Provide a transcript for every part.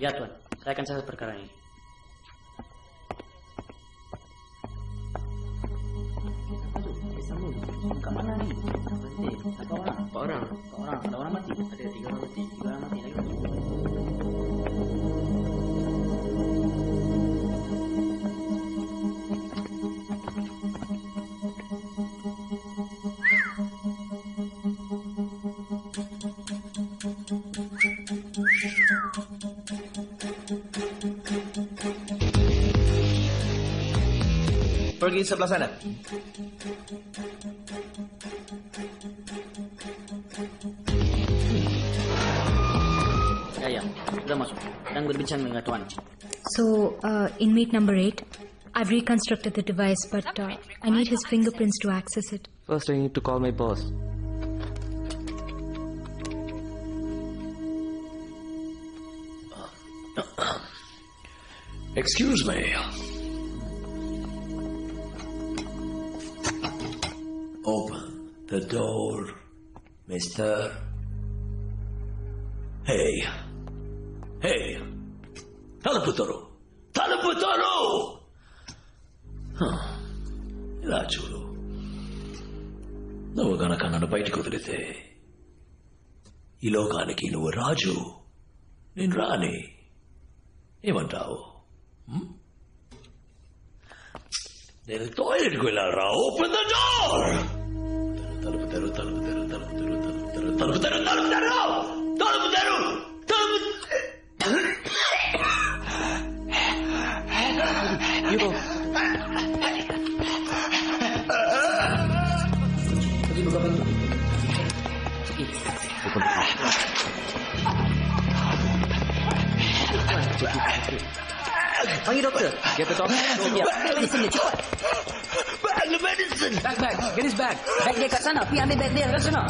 Ya Tuan, saya akan catat perkara ini. Kemana nih? Berapa orang? Empat orang. Ada orang mati. Ada 3 orang mati. 3 orang mati lagi. Pergi sebelah sana. Ya, sudah masuk. Sedang berbincang dengan Tuan. So, inmate number 8, I've reconstructed the device, but I need his fingerprints to access it. First, I need to call my boss. Excuse me. Open the door, mister. Hey. తలుపు తోరు. ఇలా చూడు, నువ్వు గనక నన్ను బయటకు వదిలితే ఈ లోకానికి నువ్వు రాజు, నేను రాని. ఏమంటావు? నేను టాయిలెట్కి వెళ్ళాలరా. Open the door. తలుపు తెరు. Pergi buka pintu. Panggil doktor. Get the doctor. Medicine dia cepat. Bag the medicine. Bag. Get his bag. Bag dia kat sana. Pergi ambil bag dia kat sana.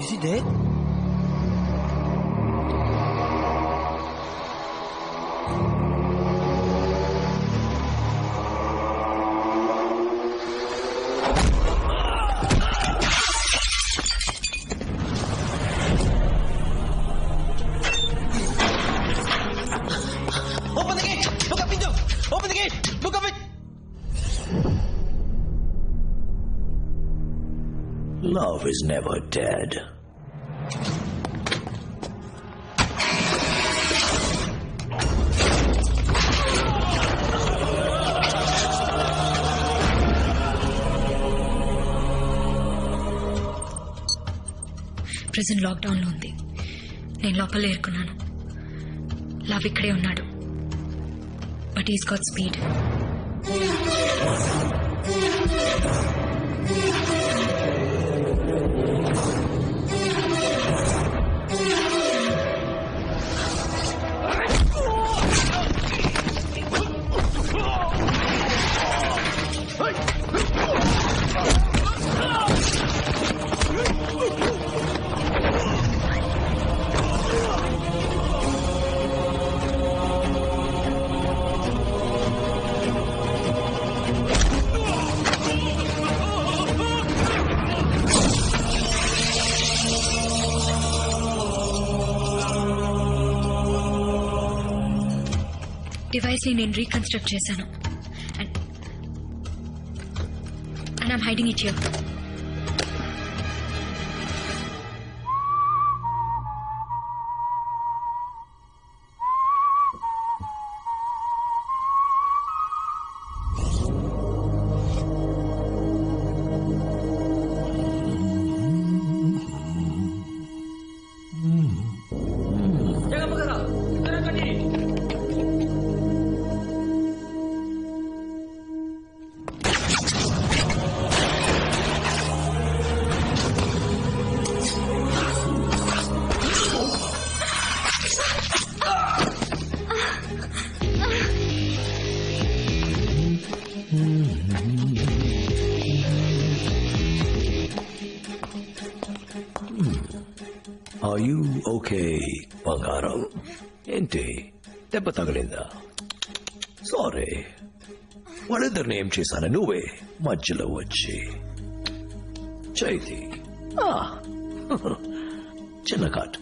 Is he dead? Open the gate! Buka pintu! Open the gate! Buka pintu! Love is never dead. Prison లాక్డౌన్లో ఉంది. నేను లోపలే ఇరుక్కున్నాను. Love ఇక్కడే ఉన్నాడు. But he's got speed. Device ని నేను reconstruct చేశాను. And I'm hiding it here. Are you okay బంగారం? ఏంటి దెబ్బ తగిలిందా? సారీ, వాళ్ళిద్దరిని ఏం చేశాను? నువ్వే మధ్యలో వచ్చి చైతి చిన్న cut,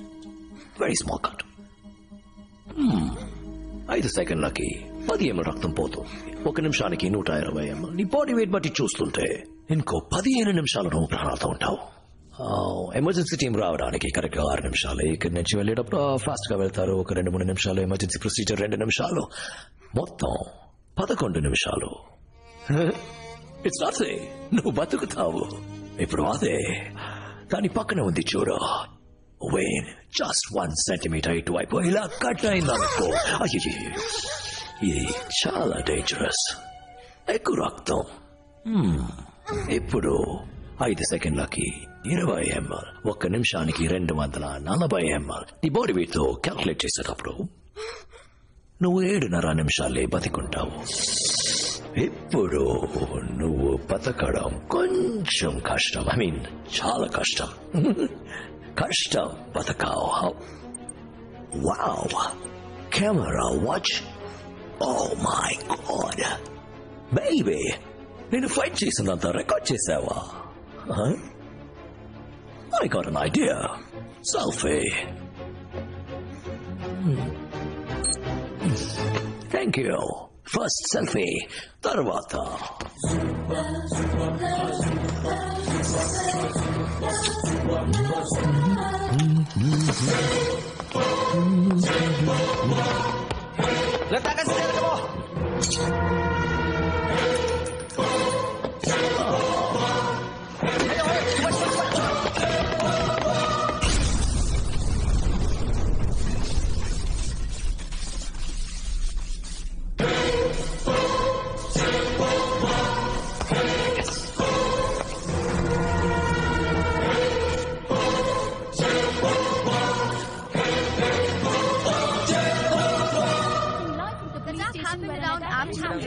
very small cut. 5 సెకండ్లకి 10 ml రక్తం పోతుంది. 1 నిమిషానికి 120 ml. నీ బాడీ వెయిట్ బట్టి చూస్తుంటే ఇంకో 15 నిమిషాలు నువ్వు ప్రాణాలతో ఉంటావు. ఎమర్జెన్సీ టీం రావడానికి కరెక్ట్ గా 6 నిమిషాలు. ఇక్కడి నుంచి వెళ్ళేటప్పుడు ఫాస్ట్ గా వెళ్తారు. ఒక 2-3 నిమిషాలు. ఎమర్జెన్సీ ప్రొసీజర్ 2 నిమిషాలు. మొత్తం 11 నిమిషాలు. ఇట్స్ నాట్ సే నువ్వు బతుకుతావు. ఇప్పుడు అదే దాని పక్కన ఉంది చూడు. వెయిన్ జస్ట్ 1 సెంటీమీటర్ ఇటువైపు ఇలా కట్ అయిందనుకో, అయ్యో ఇది చాలా డేంజరస్. ఎక్కువ రక్తం. ఇప్పుడు 5 సెకండ్లకి 20 ml. 1 నిమిషానికి 240 ml. నీ బాడీ వెయిట్ తో క్యాల్కులేట్ చేసేటప్పుడు నువ్వు 7.5 నిమిషాలే బతికుంటావు. ఇప్పుడు నువ్వు బతకడం కొంచెం కష్టం. ఐ మీన్ చాలా కష్టం. కష్టం బతకావు. Wow, camera watch. Oh my god baby, నేను ఫైట్ చేసినంత రికార్డ్ చేసావా? I got an idea. Selfie. Thank you. First selfie, tarvata. Letakkan senjata kamu.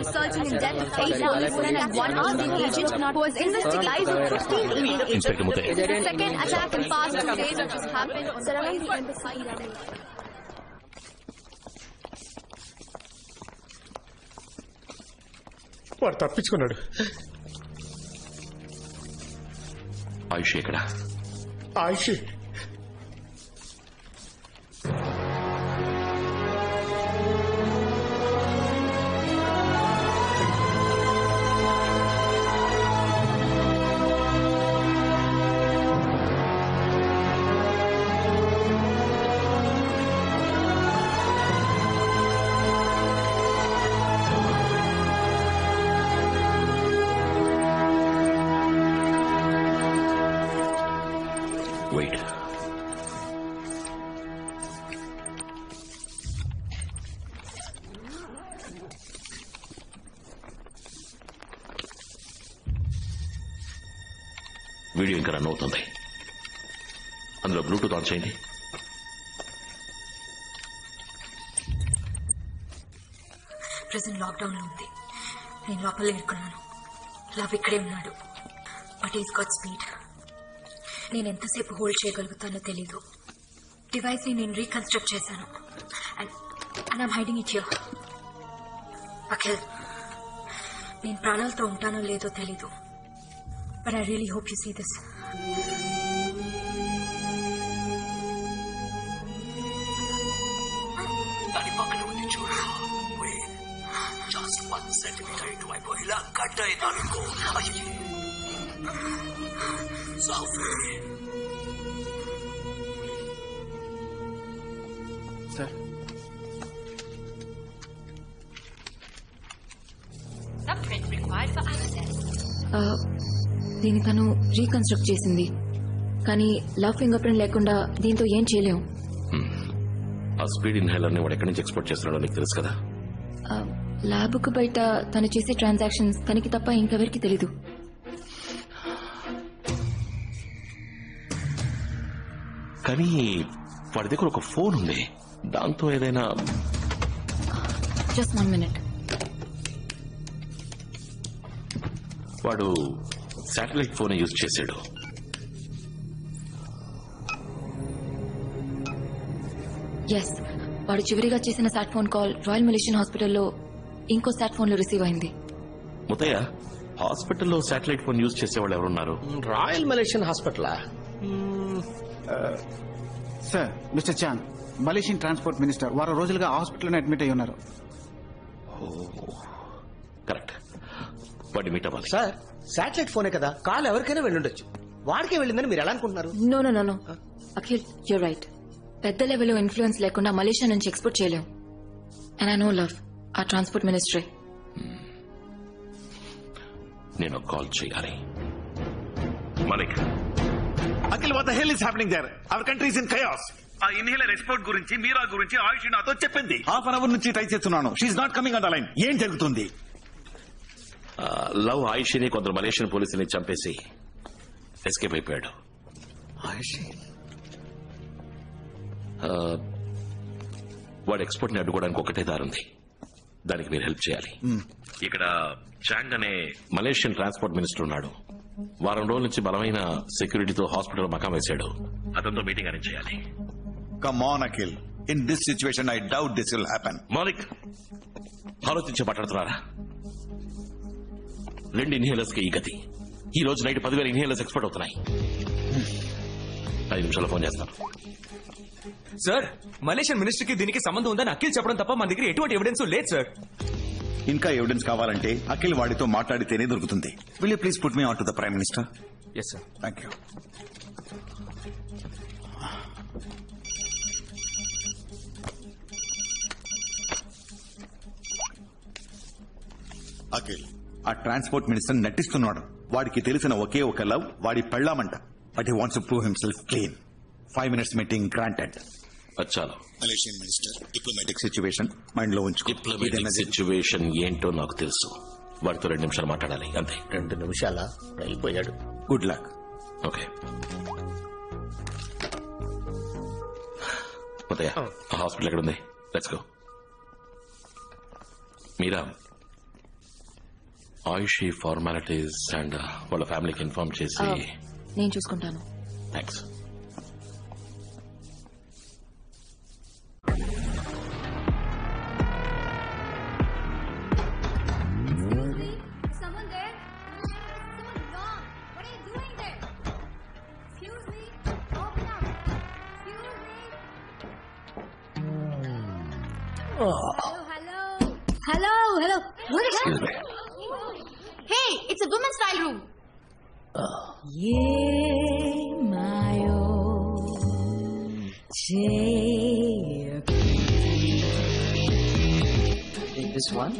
Resulting in death of 8 policemen and 1 army agent who was investigating 15 Indian agents. The second attack in past 2 days which has happened surrounding the embassy. వాడు తప్పించుకున్నాడు. ఆయుష్ ఎక్కడ? ఆయుష్ Wait. Video ఇంకా run అవుతుంది. అందులో Bluetooth on చేయండి. Present lockdown లో ఉంది. నేను లోపల ఇరుక్కున్నాను. లవ్ ఇక్కడే ఉన్నాడు. But he's got speed. నేను ఎంతసేపు హోల్డ్ చేయగలుగుతానో తెలీదు. డివైస్ ని నేను రీకన్స్ట్రక్ట్ చేశాను. And I'm hiding it here. Akhil, నేను ప్రాణాలతో ఉంటానో లేదో తెలీదు. But I really hope you see this. దాని పక్కన ఉంది చూడు. జస్ట్ 1 సెంటీమీటర్ ఇటువైపు ఇలా కట్ అయిందనుకో, అయ్యో సార్, దీన్ని తను రీకన్స్ట్రక్ట్ చేసింది. కానీ లవ్ ఫింగర్ ప్రింట్ లేకుండా దీంతో ఏం చేయలేము. ఆ స్పీడ్ ఇన్హేలర్ ని వాడు ఎక్కడి నుంచి ఎక్స్పోర్ట్ చేస్తున్నాడో నీకు తెలుసు కదా. ల్యాబ్కు బయట తను చేసే ట్రాన్సాక్షన్స్ తనకి తప్ప ఇంకెవరికి తెలీదు. కానీ వాడి దగ్గర ఒక ఫోన్ ఉంది. దాంతో ఏదైనా జస్ట్ 1 minute. వాడు శాటిలైట్ ఫోన్ యూజ్ చేశాడు. ఎస్, వాడు చివరిగా చేసిన సాట్ ఫోన్ కాల్ రాయల్ మలేషియన్ హాస్పిటల్లో ఇంకో సాట్ ఫోన్ లో రిసీవ్ అయింది. ముతయ్య, హాస్పిటల్లో శాటిలైట్ ఫోన్ యూజ్ చేసేవాళ్ళు ఎవరున్నారు? రాయల్ మలేషియన్ హాస్పిటలా? Sir, mister Chan, Malaysian transport minister వారం రోజులుగా హాస్పిటల్లోనే అడ్మిట్ అయి ఉన్నారు. కరెక్ట్. వాడిని మీట్ అవ్వాలి. సార్, శాటిలైట్ ఫోనే కదా, కాల్ ఎవరికైనా వెళ్ళుండొచ్చు. వాడికే వెళ్ళిందని మీరు ఎలా అనుకుంటున్నారు? No no no no Akhil, you're right. పెద్ద లెవెల్లో ఇన్ఫ్లుయెన్స్ లేకుండా మలేషియా నుంచి ఎక్స్పోర్ట్ చేయలేం. అండ్ ఐ నో లవ్ ఆ ట్రాన్స్పోర్ట్ మినిస్ట్రీ. నేను కాల్ చేయాలి. Malik, Akhil, what the hell is happening there? Our country is in chaos. ఆ ఇన్హేలర్ ఎక్స్పోర్ట్ గురించి, మీరా గురించి ఆయుష్ నాతో చెప్పింది. హాఫ్ అన్ అవర్ నుంచి ట్రై చేస్తున్నాను. She's not coming on the line. ఏం జరుగుతుంది? లవ్ ఆయుష్ని కొందరు మలేషియన్ పోలీసుని చంపేసి ఎస్కేప్ అయిపోయాడు. వాడు ఎక్స్పోర్ట్ ని అడ్డుకోవడానికి ఒకటే దారుంది. దానికి మీరు హెల్ప్ చేయాలి. ఇక్కడ చాంగ్ అనే మలేషియన్ ట్రాన్స్పోర్ట్ మినిస్టర్ ఉన్నాడు. వారం రోజుల నుంచి బలమైన సెక్యూరిటీతో హాస్పిటల్ మకాం వేశాడు. అతనితో మీటింగ్ అరేంజ్ చేయాలి. Come on Akhil, in this situation I doubt this will happen. Malik, ఆలోచించి మాట్లాడుతున్నారా? 2 ఇన్హేలర్స్ కి ఈ గతి. ఈ రోజు నైట్ 10,000 ఇన్హేలర్స్ ఎక్స్పోర్ట్ అవుతున్నాయి. 5 నిమిషాల్లో ఫోన్ చేస్తాను. సార్, మలేషియన్ మినిస్టర్ కి దీనికి సంబంధం ఉందని అఖిల్ చెప్పడం తప్ప మన దగ్గర ఎటువంటి ఎవిడెన్స్ లేదు సార్. ఇంకా ఎవిడెన్స్ కావాలంటే అఖిల్ వాడితో మాట్లాడితేనే దొరుకుతుంది. Will you please put me on to the prime minister? Yes sir. Thank you. Akhil, ఆ ట్రాన్స్పోర్ట్ మినిస్టర్ నటిస్తున్నాడు. వాడికి తెలిసిన ఒకే ఒక లవ్ వాడి పెళ్ళామంట. But he wants to prove himself clean. 5 minutes meeting granted. అచ్చాలో, Malaysian minister diplomatic situation mind లో ఉంచుకో. డిప్లొమాటిక్ సిచ్యువేషన్ ఏంటో నాకు తెలుసు. వాడితో 2 నిమిషాలు మాట్లాడాలి, అంతే. 2 నిమిషాల అయిపోయాడు. Good luck. Okay Muthaiah, hospital ఎక్కడ ఉంది? Let's go. Meera, Ayushi formalities and వాళ్ళ ఫ్యామిలీకి ఇన్ఫార్మ్ చేసి. నేను చూసుకుంటాను. Thanks. Someone there? Someone wrong. What are you doing there? Excuse me. Open up. Excuse me. Hello. What is Excuse me. Hey, it's a women's style room. Take this one.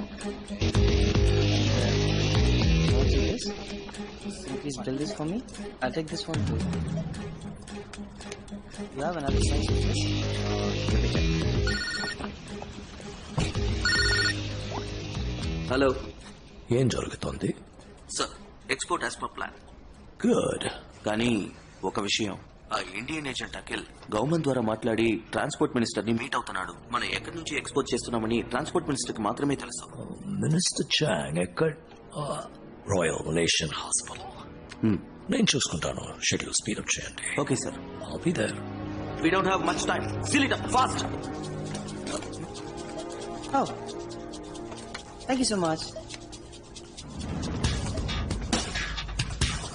This. Can you please bill this for me? I'll take this one too. You have another size of this? Let me check. Hello, ఏం జరుగుతోంది? Sir, export as per plan. Good. కానీ ఒక విషయం, ఆ Indian agent Akhil government ద్వారా మాట్లాడి transport minister ని meet అవుతున్నాడు. మనం ఎక్కడి నుంచి ఎక్స్పోర్ట్ చేస్తున్నామని ట్రాన్స్పోర్ట్ మినిస్టర్ కి మాత్రమే తెలుసు. మినిస్టర్ చాంగ్ ఎక్కడ? Royal Malaysian hospital. నేను చూసుకుంటాను. షెడ్యూల్ స్పీడ్ అప్ చేయండి. Okay sir. I'll be there. We don't have much time. Seal it up fast. Oh. Thank you so much.